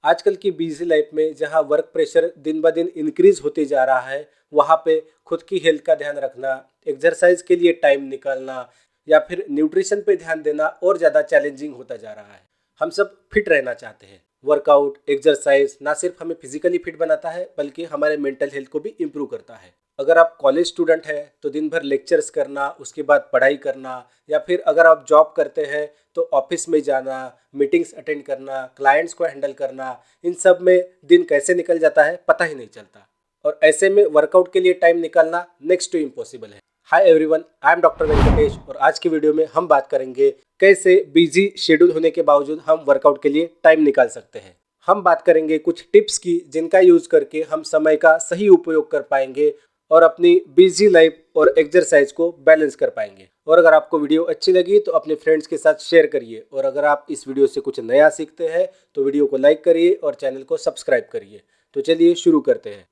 आजकल की busy life में जहाँ वर्क प्रेशर दिन ब दिन इंक्रीज होते जा रहा है, वहाँ पे खुद की हेल्थ का ध्यान रखना, एक्सरसाइज के लिए टाइम निकालना या फिर न्यूट्रिशन पे ध्यान देना और ज़्यादा चैलेंजिंग होता जा रहा है। हम सब फिट रहना चाहते हैं। वर्कआउट, एक्सरसाइज ना सिर्फ हमें फिजिकली फिट बनाता है बल्कि हमारे मेंटल हेल्थ को भी इम्प्रूव करता है। अगर आप कॉलेज स्टूडेंट हैं तो दिन भर लेक्चर्स करना, उसके बाद पढ़ाई करना, या फिर अगर आप जॉब करते हैं तो ऑफिस में जाना, मीटिंग्स अटेंड करना, क्लाइंट्स को हैंडल करना, इन सब में दिन कैसे निकल जाता है पता ही नहीं चलता। और ऐसे में वर्कआउट के लिए टाइम निकालना नेक्स्ट टू इम्पॉसिबल है। Hi everyone, I am doctor Venkatesh और आज की वीडियो में हम बात करेंगे कैसे बिजी शेड्यूल होने के बावजूद हम वर्कआउट के लिए टाइम निकाल सकते हैं। हम बात करेंगे कुछ टिप्स की जिनका यूज करके हम समय का सही उपयोग कर पाएंगे और अपनी बिजी लाइफ और एक्सरसाइज को बैलेंस कर पाएंगे। और अगर आपको वीडियो अच्छी लगी तो अपने फ्रेंड्स के साथ शेयर करिए, और अगर आप इस वीडियो से कुछ नया सीखते हैं तो वीडियो को लाइक करिए और चैनल को सब्सक्राइब करिए। तो चलिए शुरू करते हैं।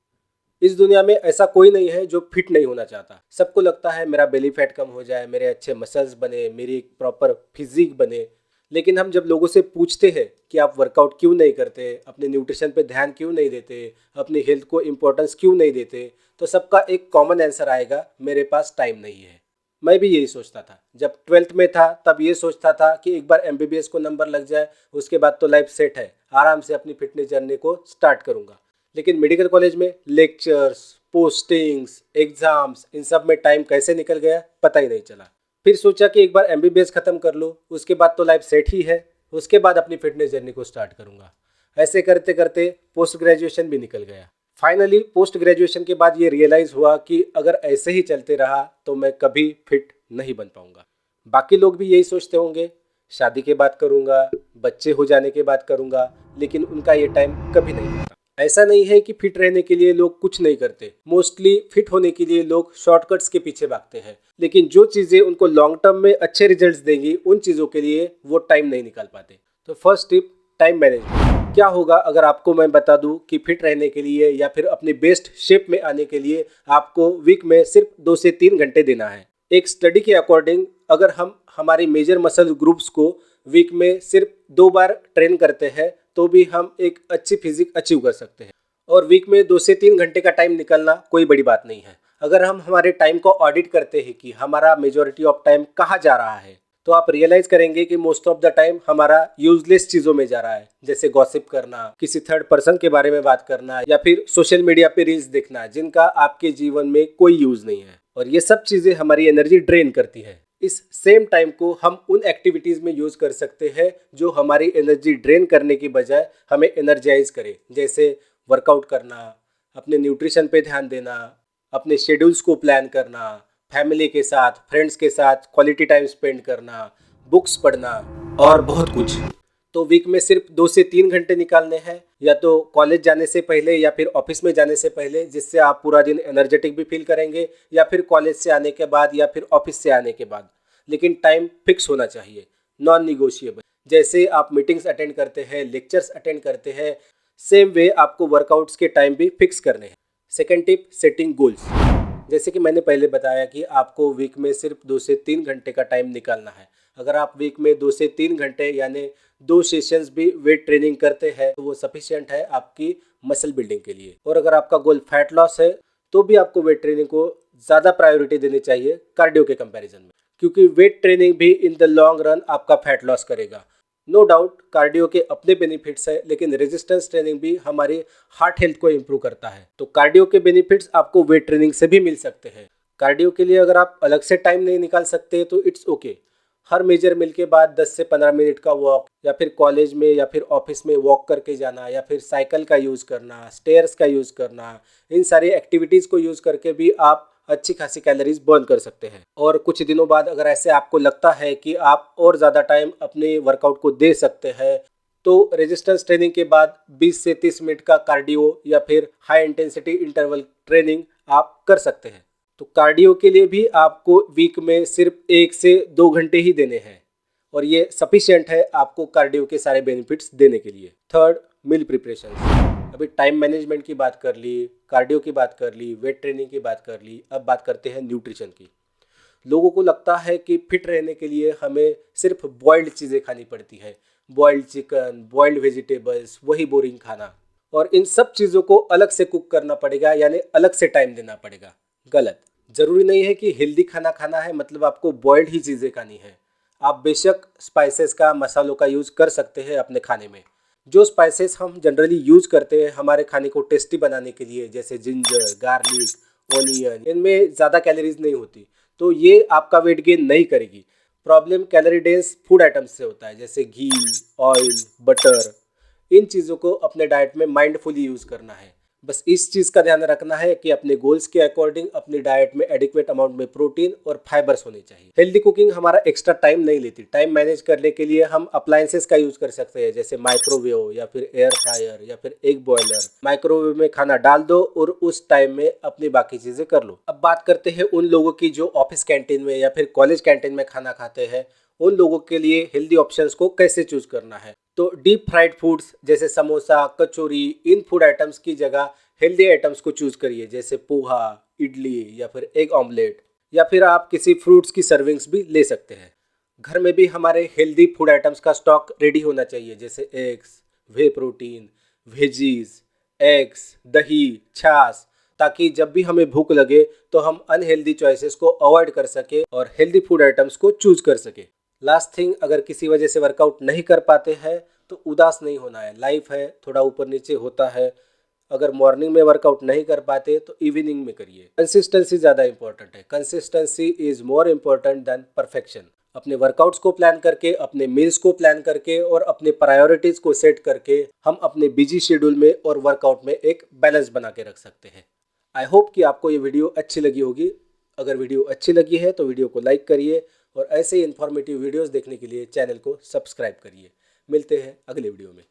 इस दुनिया में ऐसा कोई नहीं है जो फिट नहीं होना चाहता। सबको लगता है मेरा बेली फैट कम हो जाए, मेरे अच्छे मसल्स बने, मेरी एक प्रॉपर फिजिक बने। लेकिन हम जब लोगों से पूछते हैं कि आप वर्कआउट क्यों नहीं करते, अपने न्यूट्रिशन पे ध्यान क्यों नहीं देते, अपनी हेल्थ को इम्पोर्टेंस क्यों नहीं देते, तो सबका एक कॉमन आंसर आएगा, मेरे पास टाइम नहीं है। मैं भी यही सोचता था। जब 12th में था तब ये सोचता था कि एक बार एमबीबीएस को नंबर लग जाए उसके बाद तो लाइफ सेट है, आराम से अपनी फिटनेस जर्नी को स्टार्ट करूंगा। लेकिन मेडिकल कॉलेज में लेक्चर्स, पोस्टिंग्स, एग्जाम्स, इन सब में टाइम कैसे निकल गया पता ही नहीं चला। फिर सोचा कि एक बार एमबीबीएस खत्म कर लूँ, उसके बाद तो लाइफ सेट ही है, उसके बाद अपनी फिटनेस जर्नी को स्टार्ट करूंगा। ऐसे करते करते पोस्ट ग्रेजुएशन भी निकल गया। फाइनली पोस्ट ग्रेजुएशन के बाद ये रियलाइज हुआ कि अगर ऐसे ही चलते रहा तो मैं कभी फिट नहीं बन पाऊंगा। बाकी लोग भी यही सोचते होंगे, शादी के बाद करूंगा, बच्चे हो जाने के बाद करूंगा, लेकिन उनका ये टाइम कभी नहीं आता। ऐसा नहीं है कि फिट रहने के लिए लोग कुछ नहीं करते। मोस्टली फिट होने के लिए लोग शॉर्टकट्स के पीछे भागते हैं, लेकिन जो चीज़ें उनको लॉन्ग टर्म में अच्छे रिजल्ट्स देंगी उन चीज़ों के लिए वो टाइम नहीं निकाल पाते। तो फर्स्ट टिप, टाइम मैनेजमेंट। क्या होगा अगर आपको मैं बता दूं कि फिट रहने के लिए या फिर अपनी बेस्ट शेप में आने के लिए आपको वीक में सिर्फ 2 से 3 घंटे देना है। एक स्टडी के अकॉर्डिंग अगर हम हमारी मेजर मसल ग्रुप्स को वीक में सिर्फ 2 बार ट्रेन करते हैं तो भी हम एक अच्छी फिजिक अचीव कर सकते हैं। और वीक में 2 से 3 घंटे का टाइम निकलना कोई बड़ी बात नहीं है। अगर हम हमारे टाइम को ऑडिट करते हैं कि हमारा मेजॉरिटी ऑफ टाइम कहाँ जा रहा है, तो आप रियलाइज करेंगे कि मोस्ट ऑफ द टाइम हमारा यूजलेस चीजों में जा रहा है, जैसे गॉसिप करना, किसी थर्ड पर्सन के बारे में बात करना, या फिर सोशल मीडिया पे रील्स देखना जिनका आपके जीवन में कोई यूज नहीं है। और ये सब चीजें हमारी एनर्जी ड्रेन करती है। इस सेम टाइम को हम उन एक्टिविटीज में यूज कर सकते हैं जो हमारी एनर्जी ड्रेन करने की बजाय हमें एनर्जाइज करे, जैसे वर्कआउट करना, अपने न्यूट्रिशन पे ध्यान देना, अपने शेड्यूल्स को प्लान करना, फैमिली के साथ, फ्रेंड्स के साथ क्वालिटी टाइम स्पेंड करना, बुक्स पढ़ना और बहुत कुछ। तो वीक में सिर्फ 2 से 3 घंटे निकालने हैं, या तो कॉलेज जाने से पहले या फिर ऑफिस में जाने से पहले, जिससे आप पूरा दिन एनर्जेटिक भी फील करेंगे, या फिर कॉलेज से आने के बाद या फिर ऑफिस से आने के बाद। लेकिन टाइम फिक्स होना चाहिए, नॉन निगोशिएबल। जैसे आप मीटिंग्स अटेंड करते हैं, लेक्चर्स अटेंड करते हैं, सेम वे आपको वर्कआउट्स के टाइम भी फिक्स करने हैं। Second tip, setting goals. जैसे कि मैंने पहले बताया कि आपको वीक में सिर्फ 2 से 3 घंटे का टाइम निकालना है। अगर आप वीक में 2 से 3 घंटे यानी 2 सेशंस भी वेट ट्रेनिंग करते हैं तो वो सफिशिएंट है आपकी मसल बिल्डिंग के लिए। और अगर आपका गोल फैट लॉस है तो भी आपको वेट ट्रेनिंग को ज़्यादा प्रायोरिटी देनी चाहिए कार्डियो के कंपैरिजन में, क्योंकि वेट ट्रेनिंग भी इन द लॉन्ग रन आपका फैट लॉस करेगा। नो डाउट कार्डियो के अपने बेनिफिट्स है, लेकिन रेजिस्टेंस ट्रेनिंग भी हमारी हार्ट हेल्थ को इम्प्रूव करता है। तो कार्डियो के बेनिफिट्स आपको वेट ट्रेनिंग से भी मिल सकते हैं। कार्डियो के लिए अगर आप अलग से टाइम नहीं निकाल सकते तो इट्स ओके। हर मेजर मील के बाद 10 से 15 मिनट का वॉक, या फिर कॉलेज में या फिर ऑफिस में वॉक करके जाना, या फिर साइकिल का यूज़ करना, स्टेयर्स का यूज़ करना, इन सारी एक्टिविटीज़ को यूज़ करके भी आप अच्छी खासी कैलोरीज बर्न कर सकते हैं। और कुछ दिनों बाद अगर ऐसे आपको लगता है कि आप और ज़्यादा टाइम अपने वर्कआउट को दे सकते हैं, तो रेजिस्टेंस ट्रेनिंग के बाद 20 से 30 मिनट का कार्डियो या फिर हाई इंटेंसिटी इंटरवल ट्रेनिंग आप कर सकते हैं। तो कार्डियो के लिए भी आपको वीक में सिर्फ 1 से 2 घंटे ही देने हैं, और ये सफिशिएंट है आपको कार्डियो के सारे बेनिफिट्स देने के लिए। थर्ड, मील प्रिपरेशन। अभी टाइम मैनेजमेंट की बात कर ली, कार्डियो की बात कर ली, वेट ट्रेनिंग की बात कर ली, अब बात करते हैं न्यूट्रिशन की। लोगों को लगता है कि फिट रहने के लिए हमें सिर्फ बॉइल्ड चीज़ें खानी पड़ती है, बॉइल्ड चिकन, बॉइल्ड वेजिटेबल्स, वही बोरिंग खाना। और इन सब चीज़ों को अलग से कुक करना पड़ेगा, यानी अलग से टाइम देना पड़ेगा। गलत। ज़रूरी नहीं है कि हेल्दी खाना खाना है मतलब आपको बॉइल्ड ही चीज़ें खानी है। आप बेशक स्पाइसेस का, मसालों का यूज़ कर सकते हैं अपने खाने में। जो स्पाइसेस हम जनरली यूज़ करते हैं हमारे खाने को टेस्टी बनाने के लिए, जैसे जिंजर, गार्लिक, ओनियन, इनमें ज़्यादा कैलोरीज नहीं होती, तो ये आपका वेट गेन नहीं करेगी। Problem calorie dense food items से होता है, जैसे घी, ऑयल, बटर। इन चीज़ों को अपने डाइट में माइंडफुली यूज़ करना है। बस इस चीज़ का ध्यान रखना है कि अपने गोल्स के अकॉर्डिंग अपनी डाइट में एडिक्वेट अमाउंट में प्रोटीन और फाइबर्स होने चाहिए। हेल्दी कुकिंग हमारा एक्स्ट्रा टाइम नहीं लेती। टाइम मैनेज करने के लिए हम अप्लायंसेस का यूज़ कर सकते हैं, जैसे माइक्रोवेव या फिर एयर फ्रायर या फिर एग बॉयलर। माइक्रोवेव में खाना डाल दो और उस टाइम में अपनी बाकी चीज़ें कर लो। अब बात करते हैं उन लोगों की जो ऑफिस कैंटीन में या फिर कॉलेज कैंटीन में खाना खाते हैं। उन लोगों के लिए हेल्दी ऑप्शंस को कैसे चूज करना है। तो डीप फ्राइड फूड्स जैसे समोसा, कचौरी, इन फूड आइटम्स की जगह हेल्दी आइटम्स को चूज करिए, जैसे पोहा, इडली या फिर एग ऑमलेट, या फिर आप किसी फ्रूट्स की सर्विंग्स भी ले सकते हैं। घर में भी हमारे हेल्दी फूड आइटम्स का स्टॉक रेडी होना चाहिए, जैसे एग्स, वे प्रोटीन, वेजीज, एग्स, दही, छाछ, ताकि जब भी हमें भूख लगे तो हम अनहेल्दी चॉइसेस को अवॉइड कर सके और हेल्दी फूड आइटम्स को चूज कर सके। लास्ट थिंग, अगर किसी वजह से वर्कआउट नहीं कर पाते हैं तो उदास नहीं होना है। लाइफ है, थोड़ा ऊपर नीचे होता है। अगर मॉर्निंग में वर्कआउट नहीं कर पाते तो इवनिंग में करिए। कंसिस्टेंसी ज़्यादा इंपॉर्टेंट है। Consistency is more important than perfection. अपने वर्कआउट्स को प्लान करके, अपने मील्स को प्लान करके और अपने प्रायोरिटीज़ को सेट करके हम अपने बिजी शेड्यूल में और वर्कआउट में एक बैलेंस बना के रख सकते हैं। आई होप कि आपको ये वीडियो अच्छी लगी होगी। अगर वीडियो अच्छी लगी है तो वीडियो को लाइक करिए और ऐसे ही इन्फॉर्मेटिव वीडियोस देखने के लिए चैनल को सब्सक्राइब करिए। मिलते हैं अगले वीडियो में।